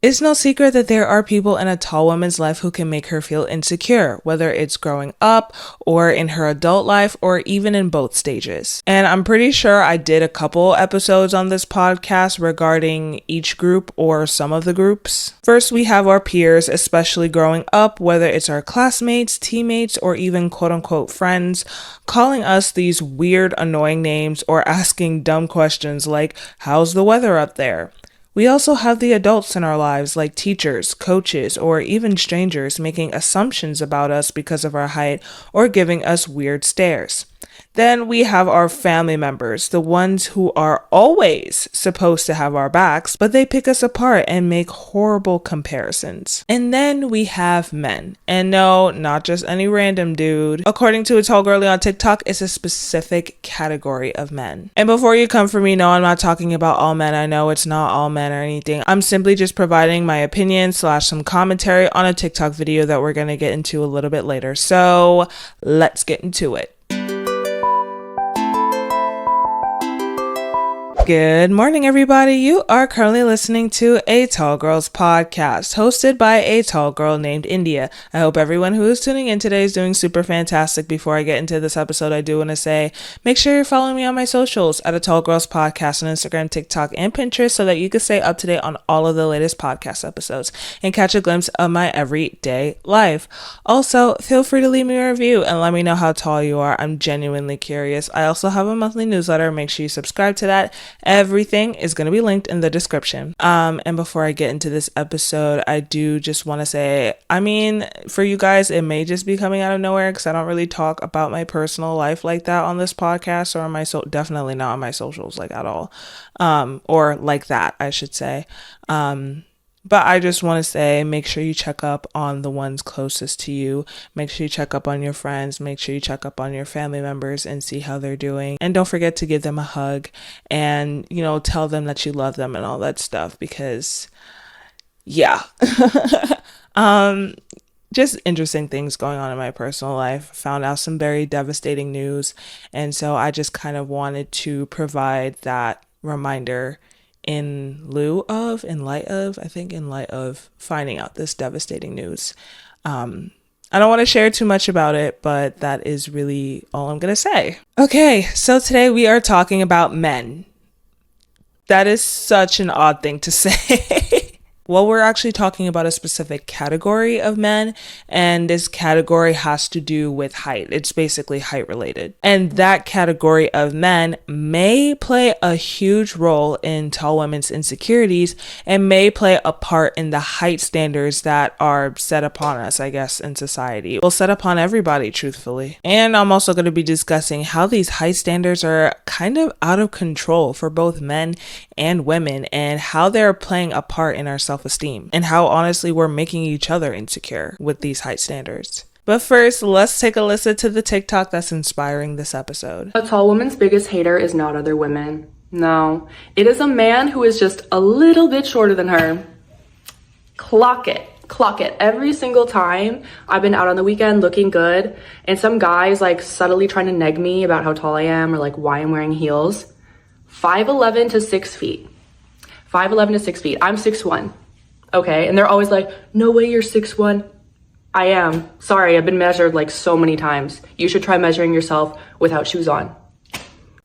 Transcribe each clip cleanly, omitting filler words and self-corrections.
It's no secret that there are people in a tall woman's life who can make her feel insecure, whether it's growing up or in her adult life or even in both stages. And I'm pretty sure I did a couple episodes on this podcast regarding each group or some of the groups. First, we have our peers, especially growing up, whether it's our classmates, teammates, or even quote unquote friends, calling us these weird, annoying names or asking dumb questions like, "How's the weather up there?" We also have the adults in our lives, like teachers, coaches, or even strangers, making assumptions about us because of our height or giving us weird stares. Then we have our family members, the ones who are always supposed to have our backs, but they pick us apart and make horrible comparisons. And then we have men. And no, not just any random dude. According to a tall girly on TikTok, it's a specific category of men. And before you come for me, no, I'm not talking about all men. I know it's not all men or anything. I'm simply just providing my opinion / some commentary on a TikTok video that we're going to get into a little bit later. So let's get into it. Good morning, everybody. You are currently listening to A Tall Girls podcast, hosted by a tall girl named India. I hope everyone who is tuning in today is doing super fantastic. Before I get into this episode, I do want to say, make sure you're following me on my socials at A Tall Girls podcast on Instagram, TikTok, and Pinterest so that you can stay up to date on all of the latest podcast episodes and catch a glimpse of my everyday life. Also, feel free to leave me a review and let me know how tall you are. I'm genuinely curious. I also have a monthly newsletter. Make sure you subscribe to that. Everything is going to be linked in the description. And before I get into this episode, I do just want to say, for you guys, it may just be coming out of nowhere because I don't really talk about my personal life like that on this podcast or on my definitely not on my socials like at all. Or like that, I should say. But I just want to say, make sure you check up on the ones closest to you. Make sure you check up on your friends. Make sure you check up on your family members and see how they're doing. And don't forget to give them a hug and, tell them that you love them and all that stuff because, yeah. Just interesting things going on in my personal life. Found out some very devastating news. And so I just kind of wanted to provide that reminder in light of finding out this devastating news. I don't want to share too much about it, but that is really all I'm going to say. Okay, so today we are talking about men. That is such an odd thing to say. Well, we're actually talking about a specific category of men, and this category has to do with height. It's basically height related. And that category of men may play a huge role in tall women's insecurities and may play a part in the height standards that are set upon us, I guess, in society. Well, set upon everybody, truthfully. And I'm also going to be discussing how these height standards are kind of out of control for both men and women and how they're playing a part in our self-esteem and how honestly we're making each other insecure with these height standards. But first, let's take a listen to the TikTok that's inspiring this episode. A tall woman's biggest hater is not other women. No, it is a man who is just a little bit shorter than her. Clock it. Every single time I've been out on the weekend looking good and some guy's like subtly trying to neg me about how tall I am or like why I'm wearing heels. 5'11" to 6 feet. 5'11" to 6 feet. I'm 6'1". Okay. And they're always like, no way you're 6'1". I am. Sorry. I've been measured like so many times. You should try measuring yourself without shoes on.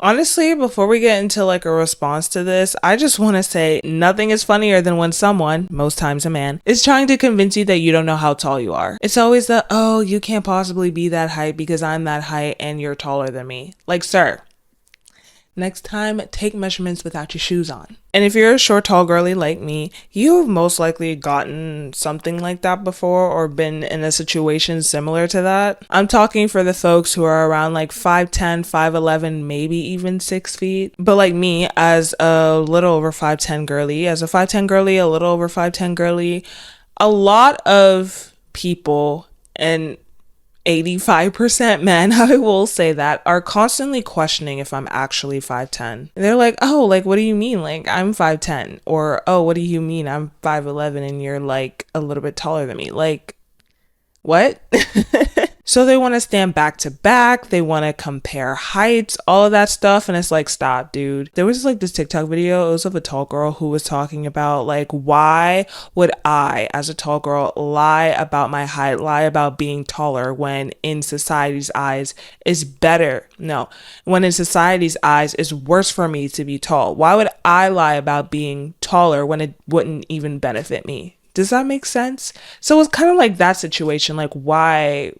Honestly, before we get into like a response to this, I just want to say nothing is funnier than when someone, most times a man, is trying to convince you that you don't know how tall you are. It's always the, oh, you can't possibly be that height because I'm that height and you're taller than me. Like, sir, next time, take measurements without your shoes on. And if you're a short, tall girly like me, you've most likely gotten something like that before or been in a situation similar to that. I'm talking for the folks who are around like 5'10", 5'11", maybe even 6 feet. But like me, as a little over 5'10" girly, a little over 5'10" girly, a lot of people and 85% men, I will say that, are constantly questioning if I'm actually 5'10". They're like, oh, like, what do you mean? Like, I'm 5'10". Or, oh, what do you mean? I'm 5'11" and you're like a little bit taller than me. Like, what? So they want to stand back to back, they want to compare heights, all of that stuff. And it's like, stop, dude. There was like this TikTok video, it was of a tall girl who was talking about like, why would I, as a tall girl, lie about my height, lie about being taller when in society's eyes is better? No, when in society's eyes it's worse for me to be tall. Why would I lie about being taller when it wouldn't even benefit me? Does that make sense? So it's kind of like that situation. Like, why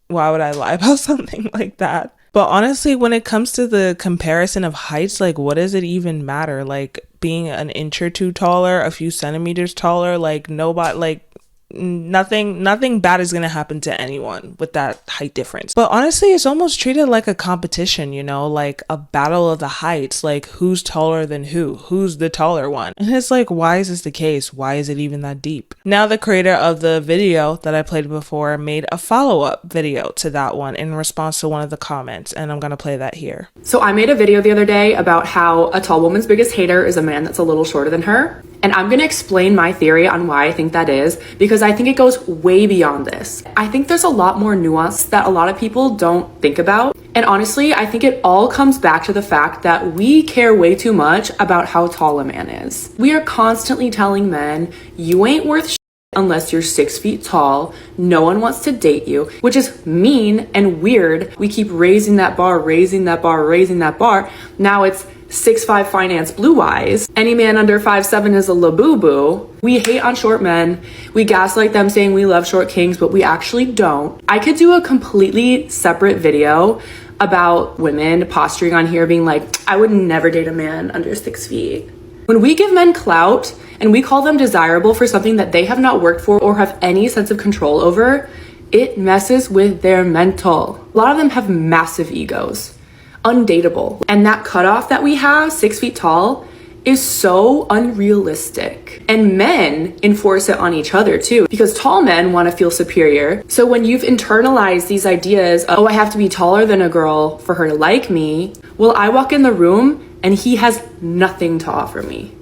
would I lie about something like that? But honestly, when it comes to the comparison of heights, like, what does it even matter? Like, being an inch or two taller, a few centimeters taller, like, nobody, like, nothing bad is going to happen to anyone with that height difference. But honestly, it's almost treated like a competition, you know, like a battle of the heights, like who's taller than who's the taller one. And it's like, why is this the case? Why is it even that deep? Now the creator of the video that I played before made a follow-up video to that one in response to one of the comments, and I'm gonna play that here. So I made a video the other day about how a tall woman's biggest hater is a man that's a little shorter than her. And I'm gonna explain my theory on why I think that is, because I think it goes way beyond this. I think there's a lot more nuance that a lot of people don't think about. And honestly, I think it all comes back to the fact that we care way too much about how tall a man is. We are constantly telling men, you ain't worth shit unless you're 6 feet tall. No one wants to date you, which is mean and weird. We keep raising that bar, raising that bar, raising that bar. Now it's 6'5" finance blue eyes. Any man under 5'7" is a labubu. We hate on short men. We gaslight them saying we love short kings, but we actually don't. I could do a completely separate video about women posturing on here being like, I would never date a man under 6 feet. When we give men clout and we call them desirable for something that they have not worked for or have any sense of control over, it messes with their mental. A lot of them have massive egos. Undateable. And that cutoff that we have, 6 feet tall, is so unrealistic. And men enforce it on each other too, because tall men want to feel superior. So when you've internalized these ideas, oh, I have to be taller than a girl for her to like me. Well, I walk in the room and he has nothing to offer me.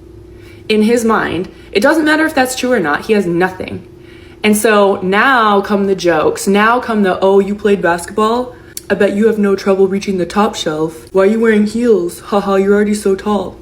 In his mind, it doesn't matter if that's true or not, he has nothing. And so now come the jokes. Now come the, oh, you played basketball? I bet you have no trouble reaching the top shelf. Why are you wearing heels? Haha, you're already so tall.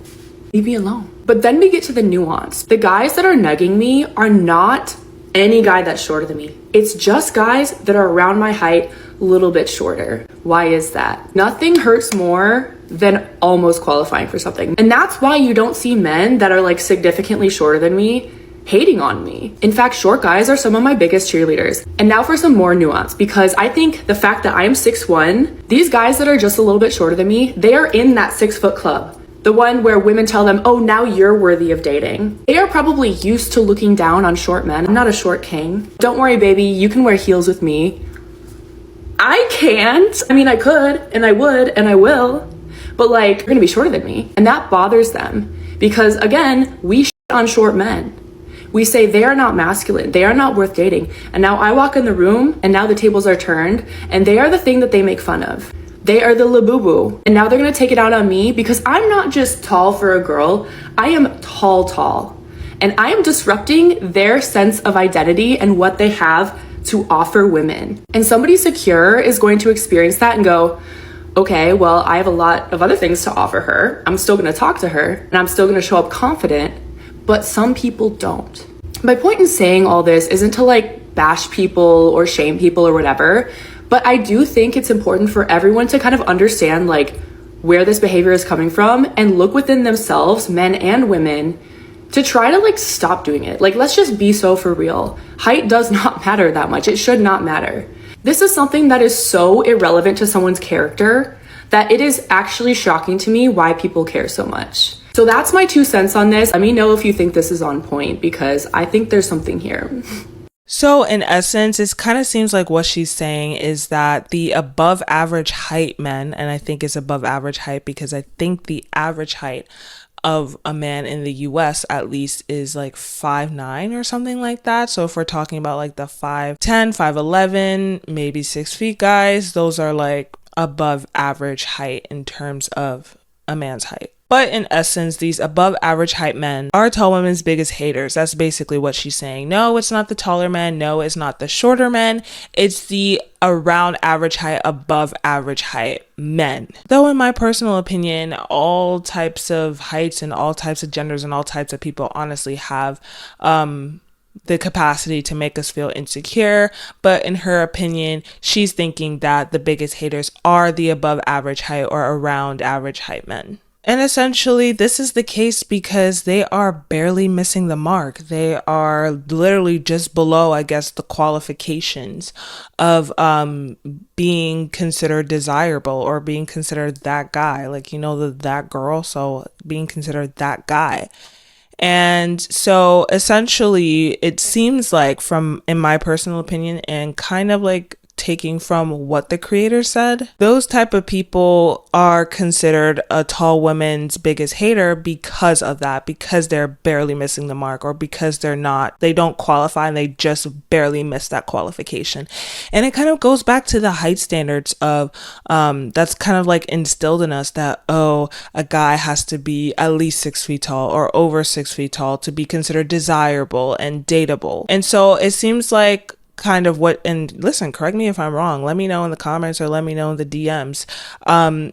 Leave me alone. But then we get to the nuance. The guys that are negging me are not any guy that's shorter than me. It's just guys that are around my height, a little bit shorter. Why is that? Nothing hurts more than almost qualifying for something. And that's why you don't see men that are like significantly shorter than me hating on me. In fact, short guys are some of my biggest cheerleaders. And now for some more nuance, because I think the fact that I am 6'1", these guys that are just a little bit shorter than me, they are in that 6 foot club. The one where women tell them, oh, now you're worthy of dating. They are probably used to looking down on short men. I'm not a short king. Don't worry, baby, you can wear heels with me. I can't. I mean, I could, and I would, and I will. But like, you're gonna be shorter than me. And that bothers them. Because again, we shit on short men. We say they are not masculine, they are not worth dating. And now I walk in the room and now the tables are turned and they are the thing that they make fun of. They are the labubu. And now they're gonna take it out on me because I'm not just tall for a girl, I am tall. And I am disrupting their sense of identity and what they have to offer women. And somebody secure is going to experience that and go, okay, well, I have a lot of other things to offer her. I'm still gonna talk to her and I'm still gonna show up confident. But some people don't. My point in saying all this isn't to like bash people or shame people or whatever, but I do think it's important for everyone to kind of understand like where this behavior is coming from and look within themselves, men and women, to try to like stop doing it. Like, let's just be so for real. Height does not matter that much. It should not matter. This is something that is so irrelevant to someone's character that it is actually shocking to me why people care so much. So that's my 2 cents on this. Let me know if you think this is on point because I think there's something here. So in essence, it kind of seems like what she's saying is that the above average height men, and I think it's above average height because I think the average height of a man in the US at least is like 5'9" or something like that. So if we're talking about like the 5'10", 5'11", maybe 6 feet guys, those are like above average height in terms of a man's height. But in essence, these above average height men are tall women's biggest haters. That's basically what she's saying. No, it's not the taller men. No, it's not the shorter men. It's the around average height, above average height men. Though in my personal opinion, all types of heights and all types of genders and all types of people honestly have the capacity to make us feel insecure. But in her opinion, she's thinking that the biggest haters are the above average height or around average height men. And essentially, this is the case because they are barely missing the mark. They are literally just below, I guess, the qualifications of being considered desirable or being considered that guy. Like, you know, that girl. So being considered that guy. And so essentially, it seems like, in my personal opinion, and kind of like taking from what the creator said, those type of people are considered a tall woman's biggest hater because of that, because they're barely missing the mark, or because they don't qualify and they just barely miss that qualification. And it kind of goes back to the height standards of that's kind of like instilled in us that, oh, a guy has to be at least 6 feet tall or over 6 feet tall to be considered desirable and dateable. And so it seems like kind of and listen, correct me if I'm wrong, let me know in the comments or let me know in the DMs.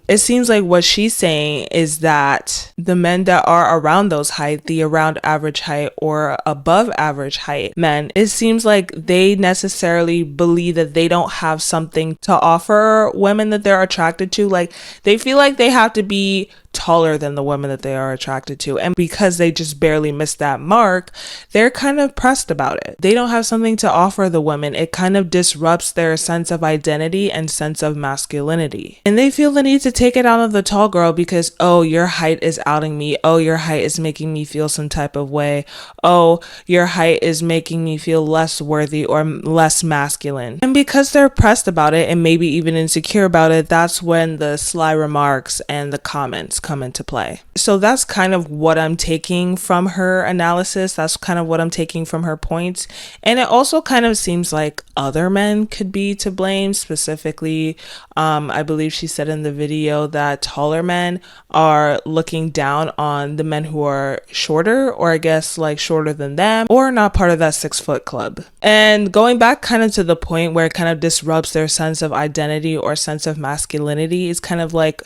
It seems like what she's saying is that the men that are around those height, the around average height or above average height men, it seems like they necessarily believe that they don't have something to offer women that they're attracted to. Like, they feel like they have to be taller than the women that they are attracted to, and because they just barely missed that mark, they're kind of pressed about it. They don't have something to offer the women. It kind of disrupts their sense of identity and sense of masculinity, and they feel the need to take it out of the tall girl because, oh, your height is outing me, oh, your height is making me feel some type of way, oh, your height is making me feel less worthy or less masculine. And because they're pressed about it and maybe even insecure about it, that's when the sly remarks and the comments come into play. So that's kind of what I'm taking from her analysis. That's kind of what I'm taking from her points. And it also kind of seems like other men could be to blame. Specifically, I believe she said in the video that taller men are looking down on the men who are shorter, or I guess like shorter than them, or not part of that 6 foot club. And going back kind of to the point where it kind of disrupts their sense of identity or sense of masculinity, is kind of like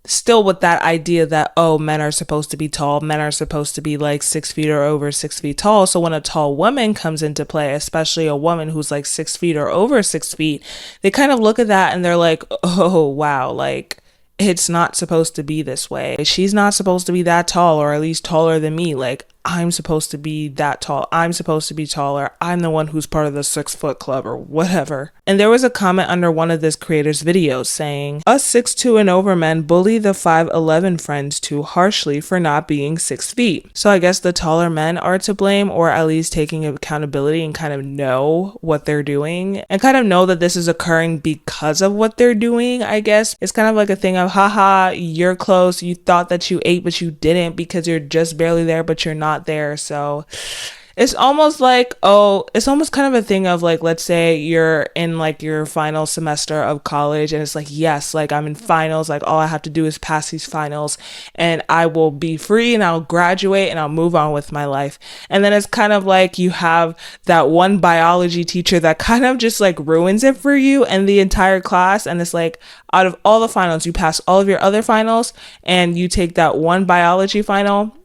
still with that idea that, oh, men are supposed to be tall, men are supposed to be like 6 feet or over 6 feet tall. So when a tall woman comes into play, especially a woman who's like 6 feet or over 6 feet, they kind of look at that and they're like, oh, wow, like, it's not supposed to be this way. She's not supposed to be that tall, or at least taller than me. Like, I'm supposed to be that tall. I'm supposed to be taller. I'm the one who's part of the 6 foot club or whatever. And there was a comment under one of this creator's videos saying, us 6'2" and over men bully the 5'11" friends too harshly for not being 6 feet. So I guess the taller men are to blame, or at least taking accountability and kind of know what they're doing and kind of know that this is occurring because of what they're doing. I guess it's kind of like a thing of, haha, you're close. You thought that you ate, but you didn't because you're just barely there, but you're not there. So it's almost like, oh, it's almost kind of a thing of like, let's say you're in like your final semester of college and it's like, yes, like I'm in finals, like all I have to do is pass these finals and I will be free and I'll graduate and I'll move on with my life. And then it's kind of like you have that one biology teacher that kind of just like ruins it for you and the entire class. And it's like, out of all the finals, you pass all of your other finals and you take that one biology final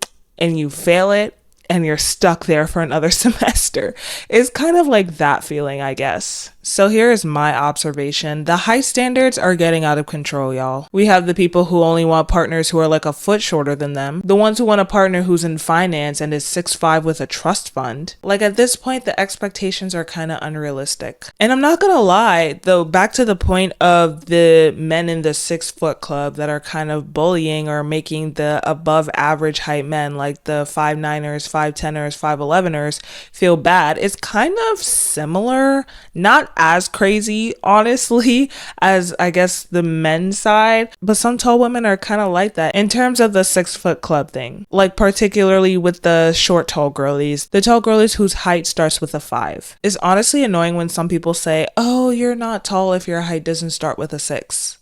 and you fail it and you're stuck there for another semester. It's kind of like that feeling, I guess. So here's my observation. The height standards are getting out of control, y'all. We have the people who only want partners who are like a foot shorter than them. The ones who want a partner who's in finance and is 6'5" with a trust fund. Like at this point, the expectations are kind of unrealistic. And I'm not gonna lie, though, back to the point of the men in the 6 foot club that are kind of bullying or making the above average height men, like the 5'9"ers, 5'10"ers, 5'11"ers feel bad. It's kind of similar, not as crazy, honestly, as I guess the men's side, but some tall women are kind of like that in terms of the 6 foot club thing, like particularly with the short tall girlies, the tall girlies whose height starts with a 5. It's honestly annoying when some people say, oh, you're not tall if your height doesn't start with a 6.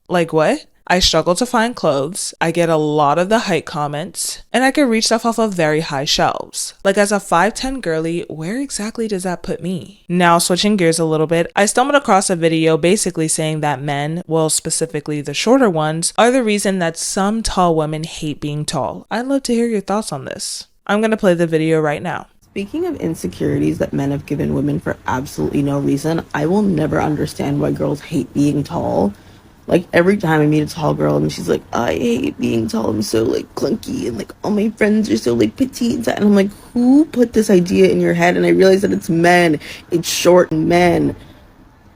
Like what? I struggle to find clothes, I get a lot of the height comments, and I can reach stuff off of very high shelves. Like as a 5'10 girly, where exactly does that put me? Now switching gears a little bit, I stumbled across a video basically saying that men, well specifically the shorter ones, are the reason that some tall women hate being tall. I'd love to hear your thoughts on this. I'm gonna play the video right now. Speaking of insecurities that men have given women for absolutely no reason, I will never understand why girls hate being tall. Like every time I meet a tall girl and she's like, I hate being tall, I'm so like clunky and like all my friends are so like petite, and I'm like, who put this idea in your head? And I realize that it's men, it's short men.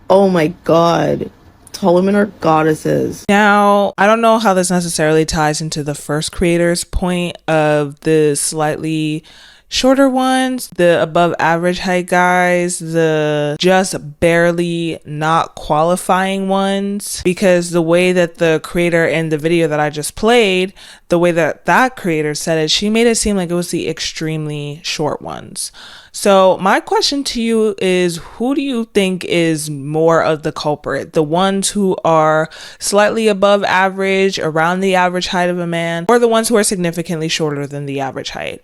Oh my god, tall women are goddesses. Now, I don't know how this necessarily ties into the first creator's point of the slightly shorter ones, the above average height guys, the just barely not qualifying ones, because the way that the creator in the video that I just played, the way that that creator said it, she made it seem like it was the extremely short ones. So my question to you is, who do you think is more of the culprit? The ones who are slightly above average, around the average height of a man, or the ones who are significantly shorter than the average height?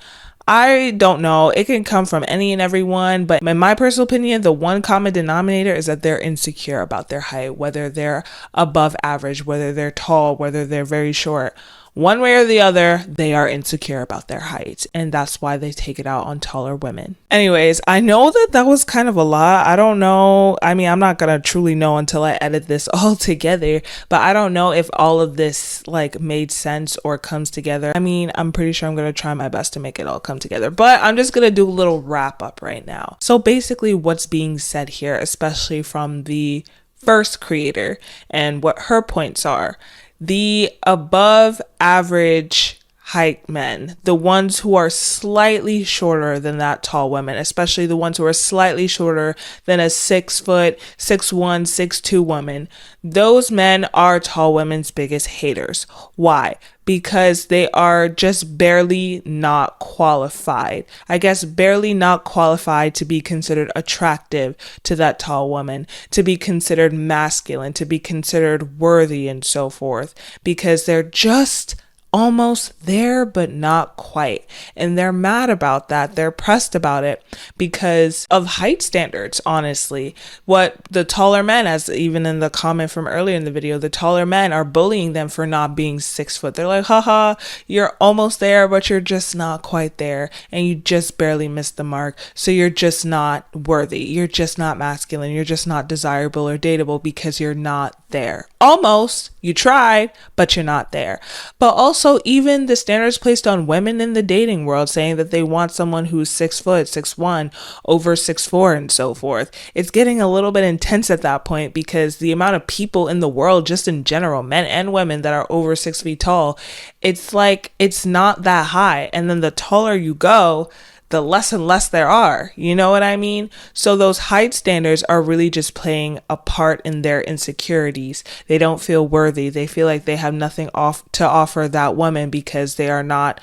I don't know. It can come from any and everyone, but in my personal opinion, the one common denominator is that they're insecure about their height, whether they're above average, whether they're tall, whether they're very short. One way or the other, they are insecure about their height, and that's why they take it out on taller women. Anyways, I know that that was kind of a lot. I don't know. I mean, I'm not going to truly know until I edit this all together, but I don't know if all of this like made sense or comes together. I mean, I'm pretty sure I'm going to try my best to make it all come together, but I'm just going to do a little wrap up right now. So basically what's being said here, especially from the first creator and what her points are, the above average height men, the ones who are slightly shorter than that tall woman, especially the ones who are slightly shorter than a 6 foot, 6'1", 6'2" woman, those men are tall women's biggest haters. Why? Because they are just barely not qualified. I guess barely not qualified to be considered attractive to that tall woman, to be considered masculine, to be considered worthy and so forth, because they're just almost there but not quite, and they're mad about that. They're pressed about it because of height standards. Honestly, what the taller men, as even in the comment from earlier in the video, the taller men are bullying them for not being 6 foot. They're like, haha, you're almost there but you're just not quite there, and you just barely missed the mark, so you're just not worthy, you're just not masculine, you're just not desirable or dateable because you're not there. Almost, you tried, but you're not there. But also, even the standards placed on women in the dating world, saying that they want someone who's 6 foot, 6'1", over 6'4", and so forth. It's getting a little bit intense at that point, because the amount of people in the world, just in general, men and women, that are over 6 feet tall, it's like, it's not that high. And then the taller you go, the less and less there are, you know what I mean? So those height standards are really just playing a part in their insecurities. They don't feel worthy. They feel like they have nothing to offer that woman because they are not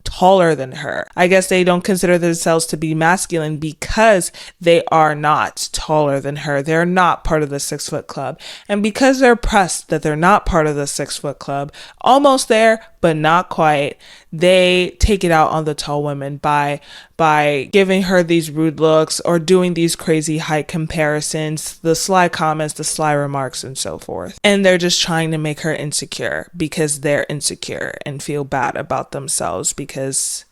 taller than her. I guess they don't consider themselves to be masculine because they are not taller than her. They're not part of the 6 foot club. And because they're pressed that they're not part of the 6 foot club, almost there, but not quite, they take it out on the tall women by giving her these rude looks or doing these crazy height comparisons, the sly comments, the sly remarks, and so forth. And they're just trying to make her insecure because they're insecure and feel bad about themselves because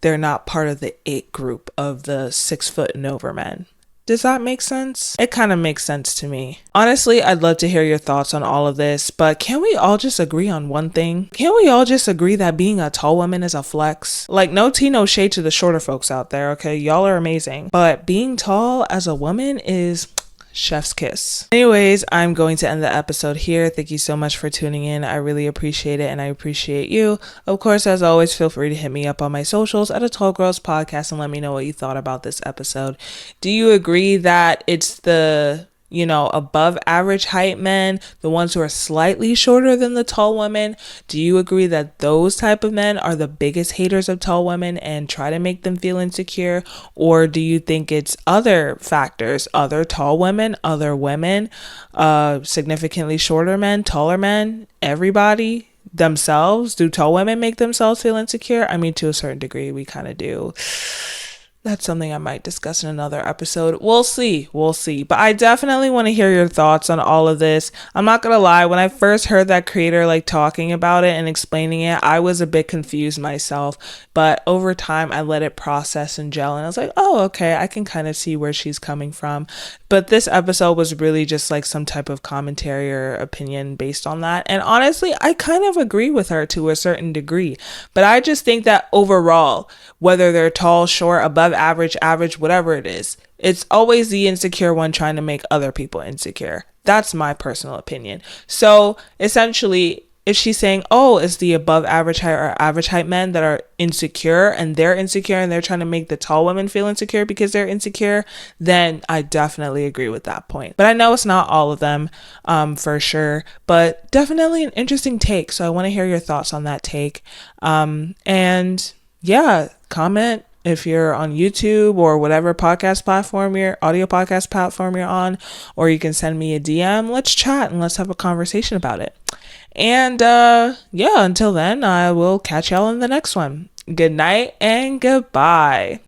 they're not part of the 8 group of the 6 foot and over men. Does that make sense? It kind of makes sense to me. Honestly, I'd love to hear your thoughts on all of this, but can we all just agree on one thing? Can we all just agree that being a tall woman is a flex? Like, no tea, no shade to the shorter folks out there, okay? Y'all are amazing. But being tall as a woman is chef's kiss. Anyways, I'm going to end the episode here. Thank you so much for tuning in. I really appreciate it, and I appreciate you. Of course, as always, feel free to hit me up on my socials at A Tall Girls Podcast and let me know what you thought about this episode. Do you agree that it's the above average height men, the ones who are slightly shorter than the tall women? Do you agree that those type of men are the biggest haters of tall women and try to make them feel insecure? Or do you think it's other factors, other tall women, other women, significantly shorter men, taller men, everybody? Themselves? Do tall women make themselves feel insecure? I mean, to a certain degree, we kind of do. That's something I might discuss in another episode. We'll see. But I definitely want to hear your thoughts on all of this. I'm not going to lie. When I first heard that creator talking about it and explaining it, I was a bit confused myself. But over time, I let it process and gel. And I was like, oh, okay, I can kind of see where she's coming from. But this episode was really just some type of commentary or opinion based on that. And honestly, I kind of agree with her to a certain degree. But I just think that overall, whether they're tall, short, above average, whatever it is, it's always the insecure one trying to make other people insecure. That's my personal opinion. So essentially, if she's saying, oh, it's the above average height or average height men that are insecure and they're trying to make the tall women feel insecure because they're insecure, then I definitely agree with that point. But I know it's not all of them, for sure, but definitely an interesting take. So I want to hear your thoughts on that take. And yeah, comment if you're on YouTube or whatever audio podcast platform you're on, or you can send me a DM. Let's chat and let's have a conversation about it. And until then, I will catch y'all in the next one. Good night and goodbye.